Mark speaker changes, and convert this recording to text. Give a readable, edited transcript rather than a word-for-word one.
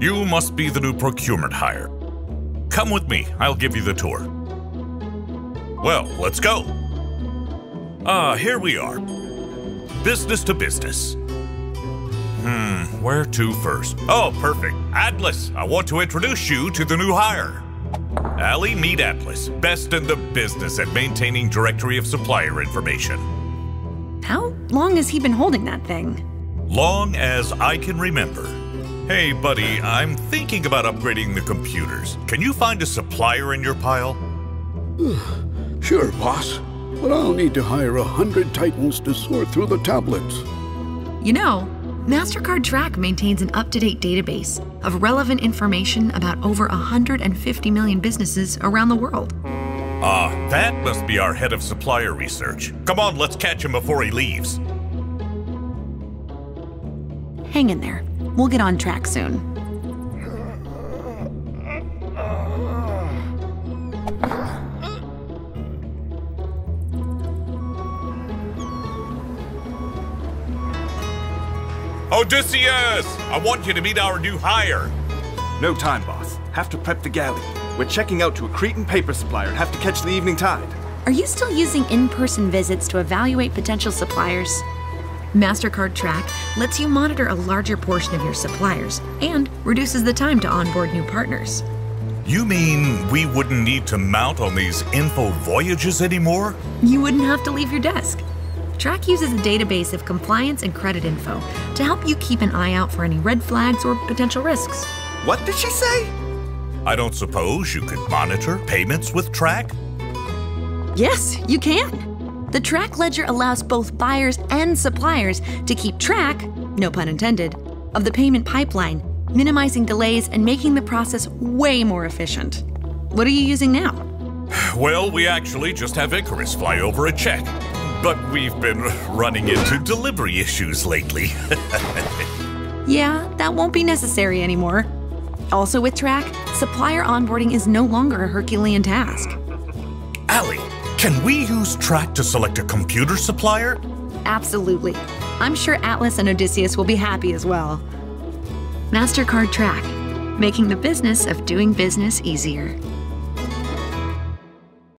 Speaker 1: You must be the new procurement hire. Come with me, I'll give you the tour. Well, let's go. Here we are. Business to business. Where to first? Oh, perfect. Atlas, I want to introduce you to the new hire. Allie, meet Atlas, best in the business at maintaining directory of supplier information.
Speaker 2: How long has he been holding that thing?
Speaker 1: Long as I can remember. Hey, buddy, I'm thinking about upgrading the computers. Can you find a supplier in your pile?
Speaker 3: Sure, boss. But I'll need to hire 100 titans to sort through the tablets.
Speaker 2: You know, Mastercard Track maintains an up-to-date database of relevant information about over 150 million businesses around the world.
Speaker 1: That must be our head of supplier research. Come on, let's catch him before he leaves.
Speaker 2: Hang in there. We'll get on track soon.
Speaker 1: Odysseus! I want you to meet our new hire.
Speaker 4: No time, boss. Have to prep the galley. We're checking out to a Cretan paper supplier and have to catch the evening tide.
Speaker 2: Are you still using in-person visits to evaluate potential suppliers? Mastercard Track lets you monitor a larger portion of your suppliers and reduces the time to onboard new partners.
Speaker 1: You mean we wouldn't need to mount on these info voyages anymore?
Speaker 2: You wouldn't have to leave your desk. Track uses a database of compliance and credit info to help you keep an eye out for any red flags or potential risks.
Speaker 4: What did she say?
Speaker 1: I don't suppose you could monitor payments with Track?
Speaker 2: Yes, you can. The Track ledger allows both buyers and suppliers to keep track, no pun intended, of the payment pipeline, minimizing delays and making the process way more efficient. What are you using now?
Speaker 1: Well, we actually just have Icarus fly over a check. But we've been running into delivery issues lately.
Speaker 2: Yeah, that won't be necessary anymore. Also with Track, supplier onboarding is no longer a Herculean task.
Speaker 1: Allie, can we use Track to select a computer supplier?
Speaker 2: Absolutely. I'm sure Atlas and Odysseus will be happy as well. Mastercard Track, making the business of doing business easier.